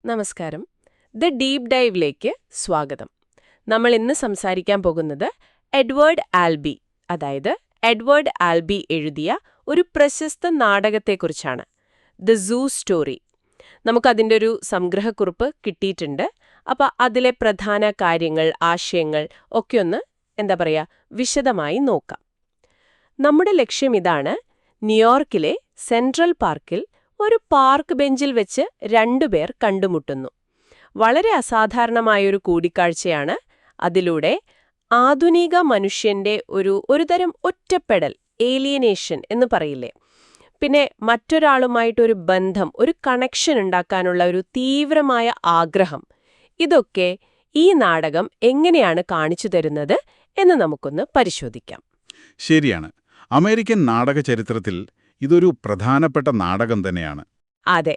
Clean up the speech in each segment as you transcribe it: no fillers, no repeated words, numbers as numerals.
നമസ്കാരം. The deep ഡൈവിലേക്ക് സ്വാഗതം. നമ്മൾ ഇന്ന് സംസാരിക്കാൻ പോകുന്നത് എഡ്വേർഡ് ആൽബി, അതായത് എഡ്വേർഡ് ആൽബി എഴുതിയ ഒരു പ്രശസ്ത നാടകത്തെക്കുറിച്ചാണ്, ദ സൂ സ്റ്റോറി. നമുക്കതിൻ്റെ ഒരു സംഗ്രഹക്കുറിപ്പ് കിട്ടിയിട്ടുണ്ട്. അപ്പോൾ അതിലെ പ്രധാന കാര്യങ്ങൾ, ആശയങ്ങൾ ഒക്കെ ഒന്ന് വിശദമായി നോക്കാം. നമ്മുടെ ലക്ഷ്യം ഇതാണ്: ന്യൂയോർക്കിലെ സെൻട്രൽ പാർക്കിൽ ഒരു പാർക്ക് ബെഞ്ചിൽ വെച്ച് രണ്ടുപേർ കണ്ടുമുട്ടുന്നു. വളരെ അസാധാരണമായൊരു കൂടിക്കാഴ്ചയാണ്. അതിലൂടെ ആധുനിക മനുഷ്യന്റെ ഒരുതരം ഒറ്റപ്പെടൽ, ഏലിയനേഷൻ എന്ന് പറയില്ലേ, പിന്നെ മറ്റൊരാളുമായിട്ടൊരു ബന്ധം, ഒരു കണക്ഷൻ ഉണ്ടാക്കാനുള്ള ഒരു തീവ്രമായ ആഗ്രഹം, ഇതൊക്കെ ഈ നാടകം എങ്ങനെയാണ് കാണിച്ചു തരുന്നത് എന്ന് നമുക്കൊന്ന് പരിശോധിക്കാം. ശരിയാണ്. അമേരിക്കൻ നാടക ചരിത്രത്തിൽ ഇതൊരു പ്രധാനപ്പെട്ട നാടകം തന്നെയാണ്. അതെ.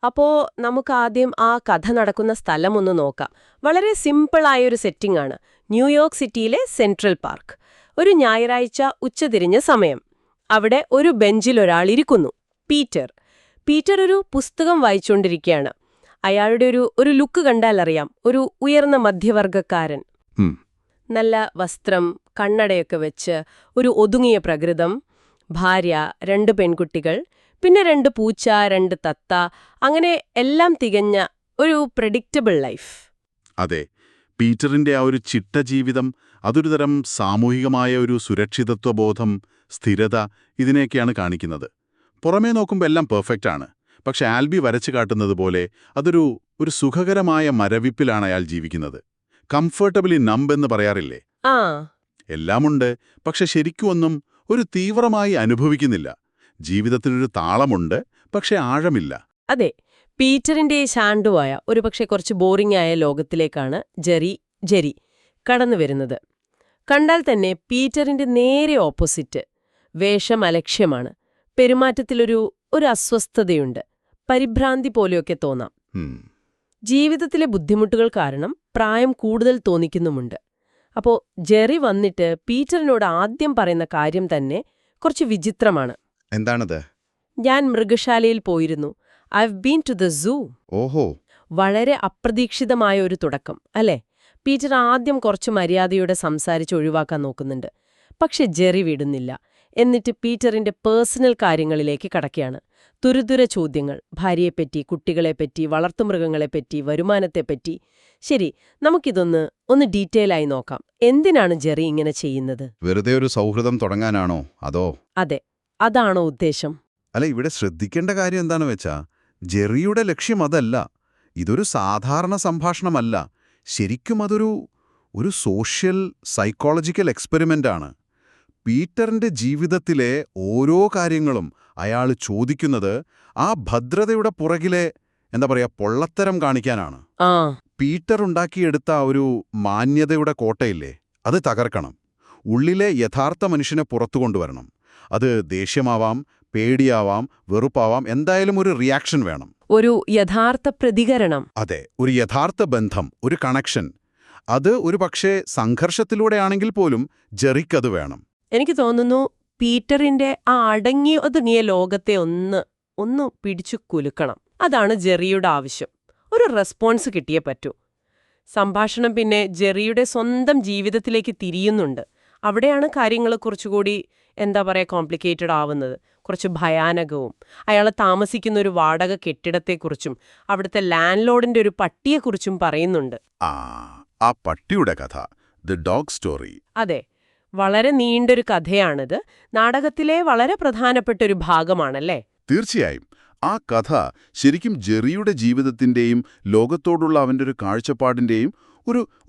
അപ്പോ നമുക്കാദ്യം ആ കഥ നടക്കുന്ന സ്ഥലം ഒന്ന് നോക്കാം. വളരെ സിമ്പിളായൊരു സെറ്റിംഗ് ആണ്. ന്യൂയോർക്ക് സിറ്റിയിലെ സെൻട്രൽ പാർക്ക്. ഒരു ഞായറാഴ്ച ഉച്ചതിരിഞ്ഞ സമയം. അവിടെ ഒരു ബെഞ്ചിൽ ഒരാൾ ഇരിക്കുന്നു, പീറ്റർ. പീറ്റർ ഒരു പുസ്തകം വായിച്ചുകൊണ്ടിരിക്കുകയാണ്. അയാളുടെ ഒരു ലുക്ക് കണ്ടാൽ അറിയാം, ഒരു ഉയർന്ന മധ്യവർഗക്കാരൻ. നല്ല വസ്ത്രം, കണ്ണടയൊക്കെ വെച്ച്, ഒരു ഒതുങ്ങിയ പ്രകൃതം, ഭാര്യ, 2 പെൺകുട്ടികൾ, പിന്നെ 2 പൂച്ച, 2 തത്ത, അങ്ങനെ എല്ലാം തികഞ്ഞ ഒരു പ്രെഡിക്റ്റബിൾ ലൈഫ്. അതെ, പീറ്ററിന്റെ ആ ഒരു ചിട്ട ജീവിതം, അതൊരു തരം സാമൂഹികമായ ഒരു സുരക്ഷിതത്വബോധം, സ്ഥിരത, ഇതിനെയൊക്കെയാണ് കാണിക്കുന്നത്. പുറമേ നോക്കുമ്പോൾ എല്ലാം പെർഫെക്റ്റ് ആണ്. പക്ഷെ ആൽബി വരച്ചു കാട്ടുന്നത് പോലെ അതൊരു സുഖകരമായ മരവിപ്പിലാണ് അയാൾ ജീവിക്കുന്നത്. കംഫർട്ടബിളി നമ്പ് എന്ന് പറയാറില്ലേ? എല്ലാമുണ്ട്, പക്ഷെ ശരിക്കും ഒന്നും ഒരു തീവ്രമായി അനുഭവിക്കുന്നില്ല. ജീവിതത്തിനൊരു താളമുണ്ട്, പക്ഷെ ആഴമില്ല. അതെ, പീറ്ററിന്റെ ശാണ്ടുവായ, ഒരുപക്ഷെ കുറച്ച് ബോറിംഗ് ആയ ലോകത്തിലേക്കാണ് ജെറി കടന്നു വരുന്നത്. കണ്ടാൽ തന്നെ പീറ്ററിന്റെ നേരെ ഓപ്പോസിറ്റ്. വേഷം അലക്ഷ്യമാണ്, പെരുമാറ്റത്തിലൊരു അസ്വസ്ഥതയുണ്ട്, പരിഭ്രാന്തി പോലെയൊക്കെ തോന്നാം. ജീവിതത്തിലെ ബുദ്ധിമുട്ടുകൾ കാരണം പ്രായം കൂടുതൽ തോന്നിക്കുന്നുമുണ്ട്. അപ്പോൾ ജെറി വന്നിട്ട് പീറ്ററിനോട് ആദ്യം പറയുന്ന കാര്യം തന്നെ കുറച്ച് വിചിത്രമാണ്. എന്താണത്? ഞാൻ മൃഗശാലയിൽ പോയിരുന്നു. Ive been to the zoo. ഓഹോ, വളരെ അപ്രതീക്ഷിതമായ ഒരു തുടക്കം അല്ലേ? പീറ്റർ ആദ്യം കുറച്ച് മര്യാദയോടെ സംസാരിച്ച് ഒഴിവാക്കാൻ നോക്കുന്നുണ്ട്. പക്ഷെ ജെറി വിടുന്നില്ല. എന്നിട്ട് പീറ്ററിന്റെ പേഴ്സണൽ കാര്യങ്ങളിലേക്ക് കടക്കുകയാണ്. തുരുതുര ചോദ്യങ്ങൾ, ഭാര്യയെപ്പറ്റി, കുട്ടികളെപ്പറ്റി, വളർത്തുമൃഗങ്ങളെപ്പറ്റി, വരുമാനത്തെപ്പറ്റി. ശരി, നമുക്കിതൊന്ന് ഡീറ്റെയിൽ ആയി നോക്കാം. എന്തിനാണ് ജെറി ഇങ്ങനെ ചെയ്യുന്നത്? വെറുതെ ഒരു സൗഹൃദം തുടങ്ങാനാണോ, അതോ? അതെ, അതാണോ ഉദ്ദേശം? അല്ല, ഇവിടെ ശ്രദ്ധിക്കേണ്ട കാര്യം എന്താണെന്ന് വെച്ചാ, ജെറിയുടെ ലക്ഷ്യം അതല്ല. ഇതൊരു സാധാരണ സംഭാഷണമല്ല. ശരിക്കും അതൊരു സോഷ്യൽ സൈക്കോളജിക്കൽ എക്സ്പെരിമെന്റ് ആണ്. പീറ്ററിന്റെ ജീവിതത്തിലെ ഓരോ കാര്യങ്ങളും അയാൾ ചോദിക്കുന്നത് ആ ഭദ്രതയുടെ പുറകിലെ പൊള്ളത്തരം കാണിക്കാനാണ്. പീറ്റർ ഉണ്ടാക്കിയെടുത്ത ഒരു മാന്യതയുടെ കോട്ടയില്ലേ, അത് തകർക്കണം. ഉള്ളിലെ യഥാർത്ഥ മനുഷ്യനെ പുറത്തു കൊണ്ടുവരണം. അത് ദേഷ്യമാവാം, പേടിയാവാം, വെറുപ്പാവാം, എന്തായാലും ഒരു റിയാക്ഷൻ വേണം, ഒരു യഥാർത്ഥ പ്രതികരണം. അതെ, ഒരു യഥാർത്ഥ ബന്ധം, ഒരു കണക്ഷൻ. അത് പക്ഷേ സംഘർഷത്തിലൂടെയാണെങ്കിൽ പോലും ജെറിക്കത് വേണം. എനിക്ക് തോന്നുന്നു പീറ്ററിന്റെ ആ അടങ്ങി ഒതുങ്ങിയ ലോകത്തെ ഒന്ന് പിടിച്ചു കുലുക്കണം. അതാണ് ജെറിയുടെ ആവശ്യം. ഒരു റെസ്പോൺസ് കിട്ടിയേ പറ്റൂ. സംഭാഷണം പിന്നെ ജെറിയുടെ സ്വന്തം ജീവിതത്തിലേക്ക് തിരിയുന്നുണ്ട്. അവിടെയാണ് കാര്യങ്ങൾ കുറച്ചുകൂടി കോംപ്ലിക്കേറ്റഡ് ആവുന്നത്, കുറച്ച് ഭയാനകവും. അയാൾ താമസിക്കുന്ന ഒരു വാടക കെട്ടിടത്തെക്കുറിച്ചും അവിടുത്തെ ലാൻഡ് ലോഡിന്റെ ഒരു പട്ടിയെക്കുറിച്ചും പറയുന്നുണ്ട്. ആ പട്ടിയുടെ കഥ, ദി ഡോഗ് സ്റ്റോറി. അതെ, വളരെ നീണ്ടൊരു കഥയാണിത്. നാടകത്തിലെ വളരെ പ്രധാനപ്പെട്ട ഒരു ഭാഗമാണല്ലേ? തീർച്ചയായും. ആ കഥ ശരിക്കും ജെറിയുടെ ജീവിതത്തിന്റെയും ലോകത്തോടുള്ള അവന്റെ ഒരു കാഴ്ചപ്പാടിന്റെയും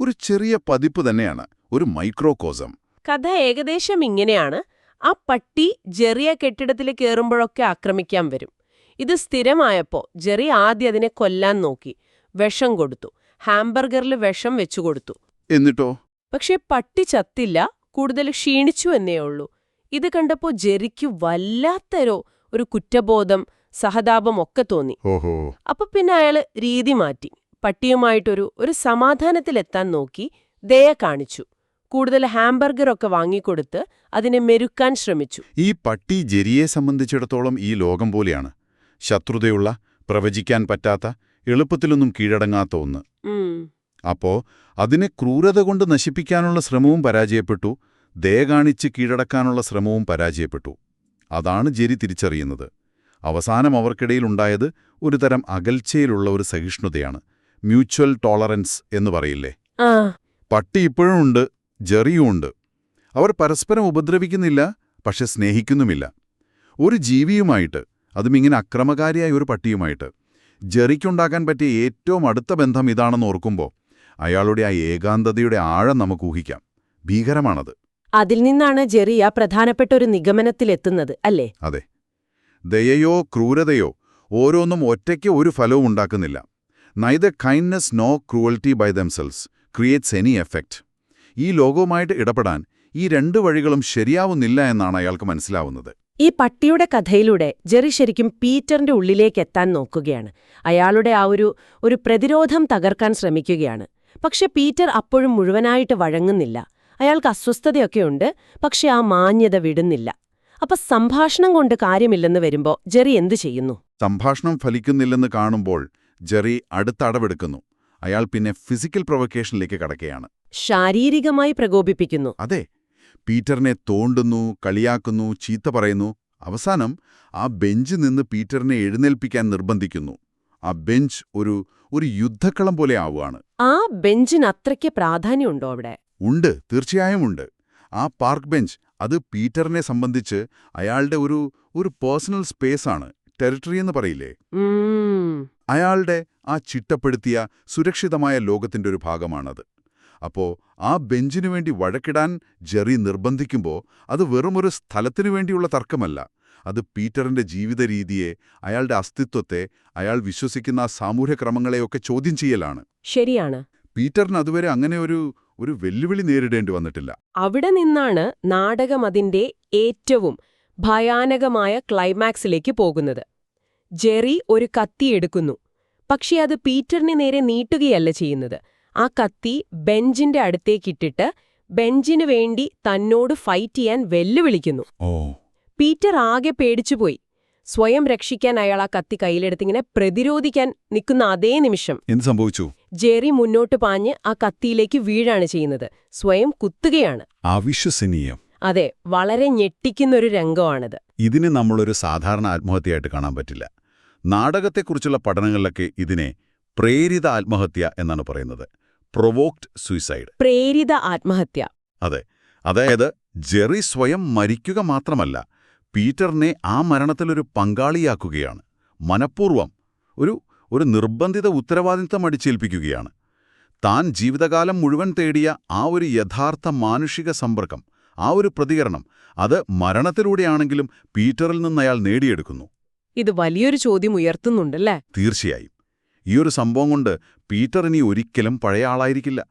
ഒരു ചെറിയ പതിപ്പ് തന്നെയാണ്, ഒരു മൈക്രോകോസം. കഥ ഏകദേശം ഇങ്ങനെയാണ്. ആ പട്ടി ജെറിയെ കെട്ടിടത്തിൽ കയറുമ്പോഴൊക്കെ ആക്രമിക്കാൻ വരും. ഇത് സ്ഥിരമായപ്പോൾ ജെറി ആദ്യം അതിനെ കൊല്ലാൻ നോക്കി, വിഷം കൊടുത്തു, ഹാംബർഗറിൽ വിഷം വെച്ചുകൊടുത്തു. എന്നിട്ടോ? പക്ഷെ പട്ടി ചത്തില്ല, കൂടുതൽ ക്ഷീണിച്ചു എന്നേ ഉള്ളൂ. ഇത് കണ്ടപ്പോൾ ജെറിക്ക് വല്ലാത്തൊരു കുറ്റബോധം, സഹതാപം ഒക്കെ തോന്നി. അപ്പൊ പിന്നെ അയാള് രീതി മാറ്റി. പട്ടിയുമായിട്ടൊരു സമാധാനത്തിലെത്താൻ നോക്കി, ദയ കാണിച്ചു. കൂടുതൽ ഹാംബർഗറൊക്കെ വാങ്ങിക്കൊടുത്ത് അതിനെ മെരുക്കാൻ ശ്രമിച്ചു. ഈ പട്ടി ജെറിയെ സംബന്ധിച്ചിടത്തോളം ഈ ലോകം പോലെയാണ്. ശത്രുതയുള്ള, പ്രവചിക്കാൻ പറ്റാത്ത, എളുപ്പത്തിലൊന്നും കീഴടങ്ങാത്ത ഒന്ന്. ഉം. അപ്പോ അതിനെ ക്രൂരത കൊണ്ട് നശിപ്പിക്കാനുള്ള ശ്രമവും പരാജയപ്പെട്ടു, ദയ കാണിച്ച് കീഴടക്കാനുള്ള ശ്രമവും പരാജയപ്പെട്ടു. അതാണ് ജെറി തിരിച്ചറിയുന്നത്. അവസാനം അവർക്കിടയിലുണ്ടായത് ഒരു തരം അകൽച്ചയിലുള്ള ഒരു സഹിഷ്ണുതയാണ്. മ്യൂച്വൽ ടോളറൻസ് എന്ന് പറയില്ലേ. ആ. പട്ടി ഇപ്പോഴും ഉണ്ട്, ജെറിയും ഉണ്ട്. അവർ പരസ്പരം ഉപദ്രവിക്കുന്നില്ല, പക്ഷെ സ്നേഹിക്കുന്നുമില്ല. ഒരു ജീവിയുമായിട്ട്, അതും ഇങ്ങനെ അക്രമകാരിയായ ഒരു പട്ടിയുമായിട്ട് ജെറിക്കുണ്ടാക്കാൻ പറ്റിയ ഏറ്റവും അടുത്ത ബന്ധം ഇതാണെന്ന് ഓർക്കുമ്പോൾ അയാളുടെ ആ ഏകാന്തതയുടെ ആഴം നമുക്ക് ഊഹിക്കാം. ഭീകരമാണത്. അതിൽ നിന്നാണ് ജെറി ആ പ്രധാനപ്പെട്ട ഒരു നിഗമനത്തിലെത്തുന്നത്, അല്ലേ? അതെ. ദയയോ ക്രൂരതയോ ഓരോന്നും ഒറ്റയ്ക്ക് ഒരു ഫലവും ഉണ്ടാക്കുന്നില്ല. Neither kindness nor cruelty by themselves creates any effect. ഈ ലോകവുമായിട്ട് ഇടപെടാൻ ഈ രണ്ട് വഴികളും ശരിയാവുന്നില്ല എന്നാണ് അയാൾക്ക് മനസ്സിലാവുന്നത്. ഈ പട്ടിയുടെ കഥയിലൂടെ ജെറി ശരിക്കും പീറ്ററിന്റെ ഉള്ളിലേക്ക് എത്താൻ നോക്കുകയാണ്. അയാളുടെ ആ ഒരു പ്രതിരോധം തകർക്കാൻ ശ്രമിക്കുകയാണ്. പക്ഷെ പീറ്റർ അപ്പോഴും മുഴുവനായിട്ട് വഴങ്ങുന്നില്ല. അയാൾക്ക് അസ്വസ്ഥതയൊക്കെയുണ്ട്, പക്ഷെ ആ മാന്യത വിടുന്നില്ല. അപ്പൊ സംഭാഷണം കൊണ്ട് കാര്യമില്ലെന്ന് വരുമ്പോ ജെറി എന്തു ചെയ്യുന്നു? സംഭാഷണം ഫലിക്കുന്നില്ലെന്ന് കാണുമ്പോൾ ജെറി അടുത്ത അടവെടുക്കുന്നു. അയാൾ പിന്നെ ഫിസിക്കൽ പ്രൊവക്കേഷനിലേക്ക് കടക്കുകയാണ്. ശാരീരികമായി പ്രകോപിപ്പിക്കുന്നു. അതെ. പീറ്ററിനെ തോണ്ടുന്നു, കളിയാക്കുന്നു, ചീത്ത പറയുന്നു. അവസാനം ആ ബെഞ്ച് നിന്ന് പീറ്ററിനെ എഴുന്നേൽപ്പിക്കാൻ നിർബന്ധിക്കുന്നു. ആ ബെഞ്ച് ഒരു യുദ്ധക്കളം പോലെ ആവുകയാണ്. ആ ബെഞ്ചിന് അത്രയ്ക്ക് പ്രാധാന്യമുണ്ടോ അവിടെ? ഉണ്ട്, തീർച്ചയായും ഉണ്ട്. ആ പാർക്ക് ബെഞ്ച് അത് പീറ്ററിനെ സംബന്ധിച്ച് അയാളുടെ ഒരു പേഴ്സണൽ സ്പേസാണ്. ടെറിട്ടറി എന്ന് പറയില്ലേ. അയാളുടെ ആ ചിട്ടപ്പെടുത്തിയ സുരക്ഷിതമായ ലോകത്തിന്റെ ഒരു ഭാഗമാണത്. അപ്പോ ആ ബെഞ്ചിനു വേണ്ടി വഴക്കിടാൻ ജെറി നിർബന്ധിക്കുമ്പോൾ അത് വെറുമൊരു സ്ഥലത്തിനു വേണ്ടിയുള്ള തർക്കമല്ല. അത് പീറ്ററിന്റെ ജീവിത രീതിയെ, അയാളുടെ അസ്തിത്വത്തെ, അയാൾ വിശ്വസിക്കുന്ന സാമൂഹ്യക്രമങ്ങളെയൊക്കെ ചോദ്യം ചെയ്യലാണ്. ശരിയാണ്. പീറ്ററിന് അതുവരെ അങ്ങനെ ഒരു വെല്ലുവിളി നേരിടേണ്ടി വന്നിട്ടില്ല. അവിടെ നിന്നാണ് നാടകം അതിന്റെ ഏറ്റവും ഭയാനകമായ ക്ലൈമാക്സിലേക്ക് പോകുന്നത്. ജെറി ഒരു കത്തിയെടുക്കുന്നു. പക്ഷെ അത് പീറ്ററിനെ നേരെ നീട്ടുകയല്ല ചെയ്യുന്നത്. ആ കത്തി ബെഞ്ചിന്റെ അടുത്തേക്കിട്ടിട്ട് ബെഞ്ചിനു വേണ്ടി തന്നോട് ഫൈറ്റ് ചെയ്യാൻ വെല്ലുവിളിക്കുന്നു. പീറ്റർ ആകെ പേടിച്ചുപോയി. സ്വയം രക്ഷിക്കാൻ അയാൾ ആ കത്തി കയ്യിലെടുത്തിങ്ങനെ പ്രതിരോധിക്കാൻ നിൽക്കുന്ന അതേ നിമിഷം എന്ത് സംഭവിച്ചു? ജെറി മുന്നോട്ട് പാഞ്ഞ് ആ കത്തിയിലേക്ക് വീഴാണ് ചെയ്യുന്നത്. സ്വയം കുത്തുകയാണ്. അവിശ്വസനീയം. അതെ, വളരെ ഞെട്ടിക്കുന്നൊരു രംഗമാണത്. ഇതിനെ നമ്മളൊരു സാധാരണ ആത്മഹത്യയായിട്ട് കാണാൻ പറ്റില്ല. നാടകത്തെക്കുറിച്ചുള്ള പഠനങ്ങളിലൊക്കെ ഇതിനെ പ്രേരിത ആത്മഹത്യ എന്നാണ് പറയുന്നത്. Provoked suicide. പ്രേരിത ആത്മഹത്യ. അതെ. അതായത് ജെറി സ്വയം മരിക്കുക മാത്രമല്ല, പീറ്ററിനെ ആ മരണത്തിലൊരു പങ്കാളിയാക്കുകയാണ്. മനഃപൂർവ്വം ഒരു നിർബന്ധിത ഉത്തരവാദിത്തം അടിച്ചേൽപ്പിക്കുകയാണ്. താൻ ജീവിതകാലം മുഴുവൻ തേടിയ ആ ഒരു യഥാർത്ഥ മാനുഷിക സമ്പർക്കം, ആ ഒരു പ്രതികരണം, അത് മരണത്തിലൂടെയാണെങ്കിലും പീറ്ററിൽ നിന്ന് അയാൾ നേടിയെടുക്കുന്നു. ഇത് വലിയൊരു ചോദ്യം ഉയർത്തുന്നുണ്ടല്ലേ? തീർച്ചയായും. ഈ ഒരു സംഭവം കൊണ്ട് പീറ്റർ ഇനി ഒരിക്കലും പഴയ ആളായിരിക്കില്ല.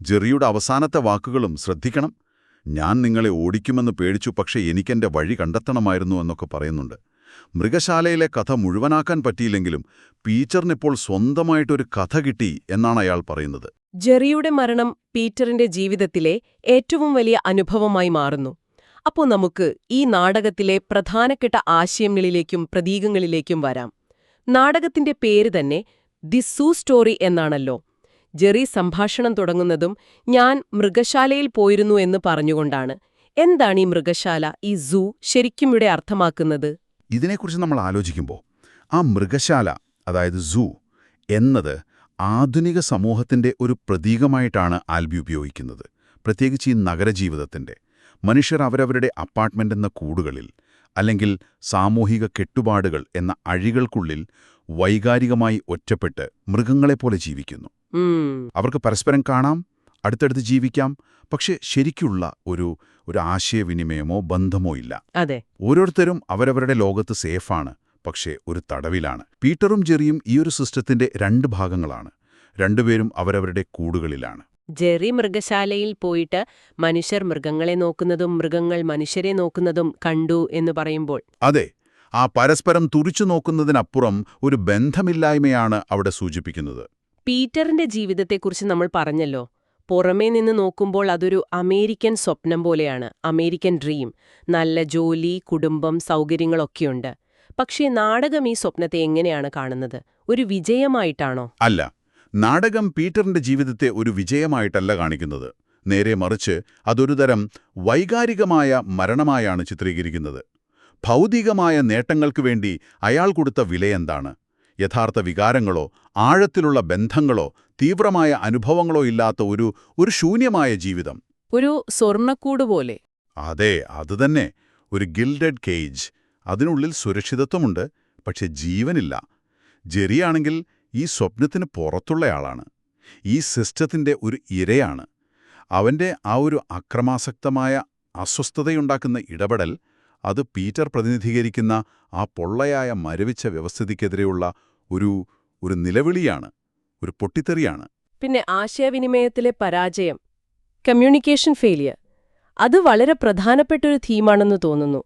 ജെറിയുടെ അവസാനത്തെ വാക്കുകളും ശ്രദ്ധിക്കണം. ഞാൻ നിങ്ങളെ ഓടിക്കുമെന്ന് പേടിച്ചു, പക്ഷേ എനിക്കെന്റെ വഴി കണ്ടെത്തണമായിരുന്നു എന്നൊക്കെ പറയുന്നുണ്ട്. മൃഗശാലയിലെ കഥ മുഴുവനാക്കാൻ പറ്റിയില്ലെങ്കിലും പീറ്ററിനിപ്പോൾ സ്വന്തമായിട്ടൊരു കഥ കിട്ടി എന്നാണ് അയാൾ പറയുന്നത്. ജെറിയുടെ മരണം പീറ്ററിന്റെ ജീവിതത്തിലെ ഏറ്റവും വലിയ അനുഭവമായി മാറുന്നു. അപ്പോൾ നമുക്ക് ഈ നാടകത്തിലെ പ്രധാനപ്പെട്ട ആശയങ്ങളിലേക്കും പ്രതീകങ്ങളിലേക്കും വരാം. നാടകത്തിന്റെ പേര് തന്നെ ദി സൂ സ്റ്റോറി എന്നാണല്ലോ. ജെറി സംഭാഷണം തുടങ്ങുന്നതും ഞാൻ മൃഗശാലയിൽ പോയിരുന്നു എന്ന് പറഞ്ഞുകൊണ്ടാണ്. എന്താണ് ഈ മൃഗശാല, ഈ സൂ ശരിക്കും ഇവിടെ അർത്ഥമാക്കുന്നത്? ഇതിനെക്കുറിച്ച് നമ്മൾ ആലോചിക്കുമ്പോൾ ആ മൃഗശാല, അതായത് സൂ എന്നത് ആധുനിക സമൂഹത്തിന്റെ ഒരു പ്രതീകമായിട്ടാണ് ആൽബി ഉപയോഗിക്കുന്നത്. പ്രത്യേകിച്ച് ഈ നഗരജീവിതത്തിന്റെ. മനുഷ്യർ അവരവരുടെ അപ്പാർട്ട്മെന്റ് എന്ന കൂടുകളിൽ, അല്ലെങ്കിൽ സാമൂഹിക കെട്ടുപാടുകൾ എന്ന അഴികൾക്കുള്ളിൽ വൈകാരികമായി ഒറ്റപ്പെട്ട് മൃഗങ്ങളെപ്പോലെ ജീവിക്കുന്നു. അവർക്ക് പരസ്പരം കാണാം, അടുത്തടുത്ത് ജീവിക്കാം, പക്ഷെ ശരിക്കുള്ള ഒരു ആശയവിനിമയമോ ബന്ധമോ ഇല്ല. അതെ, ഓരോരുത്തരും അവരവരുടെ ലോകത്ത് സേഫാണ്, പക്ഷേ ഒരു തടവിലാണ്. പീറ്ററും ജെറിയും ഈ ഒരു സിസ്റ്റത്തിന്റെ രണ്ട് ഭാഗങ്ങളാണ്. രണ്ടുപേരും അവരവരുടെ കൂടുകളിലാണ്. ജെറി മൃഗശാലയിൽ പോയിട്ട് മനുഷ്യർ മൃഗങ്ങളെ നോക്കുന്നതും മൃഗങ്ങൾ മനുഷ്യരെ നോക്കുന്നതും കണ്ടു എന്ന് പറയുമ്പോൾ, അതെ, ആ പരസ്പരം തുറിച്ചു നോക്കുന്നതിനപ്പുറം ഒരു ബന്ധമില്ലായ്മയാണ് അവിടെ സൂചിപ്പിക്കുന്നത്. പീറ്ററിന്റെ ജീവിതത്തെക്കുറിച്ച് നമ്മൾ പറഞ്ഞല്ലോ. പുറമേ നിന്ന് നോക്കുമ്പോൾ അതൊരു അമേരിക്കൻ സ്വപ്നം പോലെയാണ്, അമേരിക്കൻ ഡ്രീം. നല്ല ജോലി, കുടുംബം, സൗകര്യങ്ങളൊക്കെയുണ്ട്. പക്ഷേ നാടകം ഈ സ്വപ്നത്തെ എങ്ങനെയാണ് കാണുന്നത്? ഒരു വിജയമായിട്ടാണോ? അല്ല, നാടകം പീറ്ററിന്റെ ജീവിതത്തെ ഒരു വിജയമായിട്ടല്ല കാണിക്കുന്നത്. നേരെ മറിച്ച് അതൊരു തരം വൈകാരികമായ മരണമായാണ് ചിത്രീകരിക്കുന്നത്. ഭൗതികമായ നേട്ടങ്ങൾക്കു വേണ്ടി അയാൾ കൊടുത്ത വിലയെന്താണ്? യഥാർത്ഥ വികാരങ്ങളോ ആഴത്തിലുള്ള ബന്ധങ്ങളോ തീവ്രമായ അനുഭവങ്ങളോ ഇല്ലാത്ത ഒരു ശൂന്യമായ ജീവിതം. ഒരു സ്വർണ്ണക്കൂട് പോലെ. അതെ, അതുതന്നെ. ഒരു ഗിൽഡഡ് കേജ്. അതിനുള്ളിൽ സുരക്ഷിതത്വമുണ്ട്, പക്ഷെ ജീവനില്ല. ജെറിയാണെങ്കിൽ ഈ സ്വപ്നത്തിന് പുറത്തുള്ളയാളാണ്. ഈ സിസ്റ്റത്തിന്റെ ഒരു ഇരയാണ്. അവന്റെ ആ ഒരു അക്രമാസക്തമായ അസ്വസ്ഥതയുണ്ടാക്കുന്ന ഇടപെടൽ, അത് പീറ്റർ പ്രതിനിധീകരിക്കുന്ന ആ പൊള്ളയായ മരവിച്ച വ്യവസ്ഥിതിക്കെതിരെയുള്ള ഒരു നിലവിളിയാണ്, ഒരു പൊട്ടിത്തെറിയാണ്. പിന്നെ ആശയവിനിമയത്തിലെ പരാജയം, കമ്മ്യൂണിക്കേഷൻ ഫെയിലിയർ, അത് വളരെ പ്രധാനപ്പെട്ടൊരു തീമാണെന്ന് തോന്നുന്നു.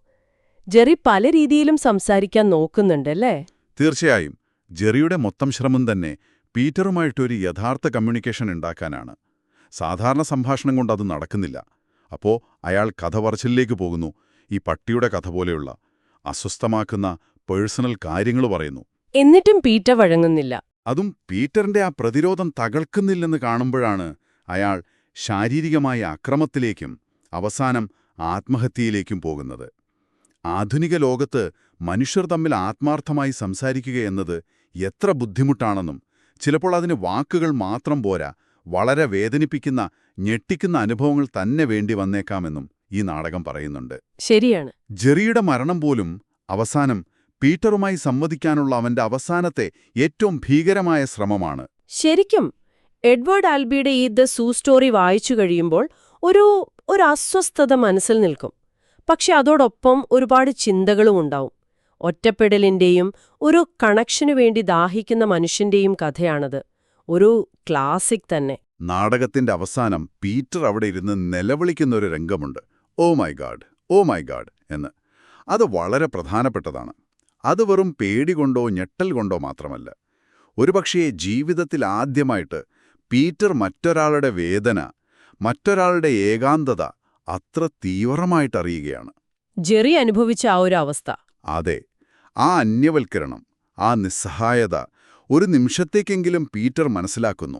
ജെറി പല രീതിയിലും സംസാരിക്കാൻ നോക്കുന്നുണ്ടല്ലേ? തീർച്ചയായും. ജെറിയുടെ മൊത്തം ശ്രമം തന്നെ പീറ്ററുമായിട്ടൊരു യഥാർത്ഥ കമ്മ്യൂണിക്കേഷൻ ഉണ്ടാക്കാനാണ്. സാധാരണ സംഭാഷണം കൊണ്ട് അത് നടക്കുന്നില്ല. അപ്പോ അയാൾ കഥ പറച്ചിലേക്ക് പോകുന്നു. ഈ പട്ടിയുടെ കഥ പോലെയുള്ള അസ്വസ്ഥമാക്കുന്ന പേഴ്സണൽ കാര്യങ്ങൾ പറയുന്നു. എന്നിട്ടും പീറ്റർ വഴങ്ങുന്നില്ല. അതും പീറ്ററിന്റെ ആ പ്രതിരോധം തകർക്കുന്നില്ലെന്ന് കാണുമ്പോഴാണ് അയാൾ ശാരീരികമായ അക്രമത്തിലേക്കും അവസാനം ആത്മഹത്യയിലേക്കും പോകുന്നത്. ആധുനിക ലോകത്ത് മനുഷ്യർ തമ്മിൽ ആത്മാർത്ഥമായി സംസാരിക്കുകയെന്നത് എത്ര ബുദ്ധിമുട്ടാണെന്നും ചിലപ്പോൾ അതിന് വാക്കുകൾ മാത്രം പോരാ, വളരെ വേദനിപ്പിക്കുന്ന, ഞെട്ടിക്കുന്ന അനുഭവങ്ങൾ തന്നെ വേണ്ടി വന്നേക്കാമെന്നും ഈ നാടകം പറയുന്നുണ്ട്. ശരിയാണ്. ജെറിയുടെ മരണം പോലും അവസാനം പീറ്ററുമായി സംവദിക്കാനുള്ള അവന്റെ അവസാനത്തെ ഏറ്റവും ഭീകരമായ ശ്രമമാണ്. ശരിക്കും എഡ്വേർഡ് ആൽബിയുടെ ഈ ദ സൂ സ്റ്റോറി വായിച്ചു കഴിയുമ്പോൾ ഒരു അസ്വസ്ഥത മനസ്സിൽ നിൽക്കും. പക്ഷെ അതോടൊപ്പം ഒരുപാട് ചിന്തകളും ഉണ്ടാവും. ഒറ്റപ്പെടലിന്റെയും ഒരു കണക്ഷനു വേണ്ടി ദാഹിക്കുന്ന മനുഷ്യന്റെയും കഥയാണത്. ഒരു ക്ലാസിക് തന്നെ. നാടകത്തിന്റെ അവസാനം പീറ്റർ അവിടെ ഇരുന്ന് നിലവിളിക്കുന്ന ഒരു രംഗമുണ്ട്. Oh my God, oh my God എന്ന്. അത് വളരെ പ്രധാനപ്പെട്ടതാണ്. അത് വെറും പേടി കൊണ്ടോ ഞെട്ടൽ കൊണ്ടോ മാത്രമല്ല. ഒരുപക്ഷേ ജീവിതത്തിൽ ആദ്യമായിട്ട് പീറ്റർ മറ്റൊരാളുടെ വേദന, മറ്റൊരാളുടെ ഏകാന്തത അത്ര തീവ്രമായിട്ടറിയുകയാണ്. ജെറി അനുഭവിച്ച ആ ഒരു അവസ്ഥ. അതെ, ആ അന്യവൽക്കരണം, ആ നിസ്സഹായത ഒരു നിമിഷത്തേക്കെങ്കിലും പീറ്റർ മനസ്സിലാക്കുന്നു.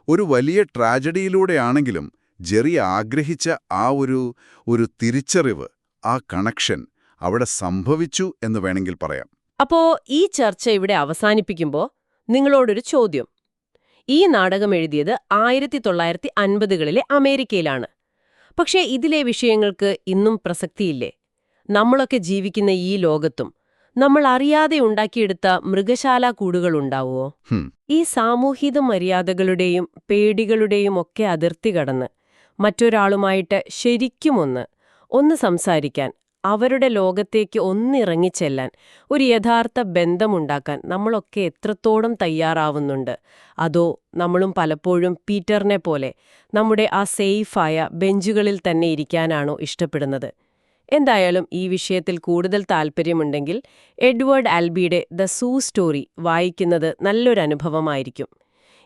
ഒരു വലിയ ട്രാജഡിയിലൂടെയാണെങ്കിലും ജെറി ആഗ്രഹിച്ച ആ ഒരു തിരിച്ചറിവ്, ആ കണക്ഷൻ അവിടെ സംഭവിച്ചു എന്ന് വേണമെങ്കിൽ പറയാം. അപ്പോ ഈ ചർച്ച ഇവിടെ അവസാനിപ്പിക്കുമ്പോൾ നിങ്ങളോടൊരു ചോദ്യം. ഈ നാടകം എഴുതിയത് 1950കളിലെ അമേരിക്കയിലാണ്. പക്ഷേ ഇതിലെ വിഷയങ്ങൾക്ക് ഇന്നും പ്രസക്തിയില്ലേ? നമ്മളൊക്കെ ജീവിക്കുന്ന ഈ ലോകത്തും നമ്മൾ അറിയാതെ ഉണ്ടാക്കിയെടുത്ത മൃഗശാലാ കൂടുകളുണ്ടാവുമോ? ഈ സാമൂഹിക മര്യാദകളുടെയും പേടികളുടെയും ഒക്കെ അതിർത്തി കടന്ന് മറ്റൊരാളുമായിട്ട് ശരിക്കും ഒന്ന് സംസാരിക്കാൻ, അവരുടെ ലോകത്തേക്ക് ഒന്നിറങ്ങിച്ചെല്ലാൻ, ഒരു യഥാർത്ഥ ബന്ധമുണ്ടാക്കാൻ നമ്മളൊക്കെ എത്രത്തോളം തയ്യാറാവുന്നുണ്ട്? അതോ നമ്മളും പലപ്പോഴും പീറ്ററിനെ പോലെ നമ്മുടെ ആ സേഫായ ബെഞ്ചുകളിൽ തന്നെ ഇരിക്കാനാണോ ഇഷ്ടപ്പെടുന്നത്? എന്തായാലും ഈ വിഷയത്തിൽ കൂടുതൽ താൽപ്പര്യമുണ്ടെങ്കിൽ എഡ്വേർഡ് ആൽബിയുടെ ദ സൂ സ്റ്റോറി വായിക്കുന്നത് നല്ലൊരു അനുഭവമായിരിക്കും.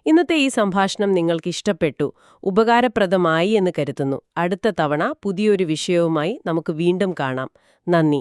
ഇന്നത്തെ ഈ സംഭാഷണം നിങ്ങൾക്ക് ഇഷ്ടപ്പെട്ടു, ഉപകാരപ്രദമായി എന്ന് കരുതുന്നു. അടുത്ത തവണ പുതിയൊരു വിഷയവുമായി നമുക്ക് വീണ്ടും കാണാം. നന്ദി.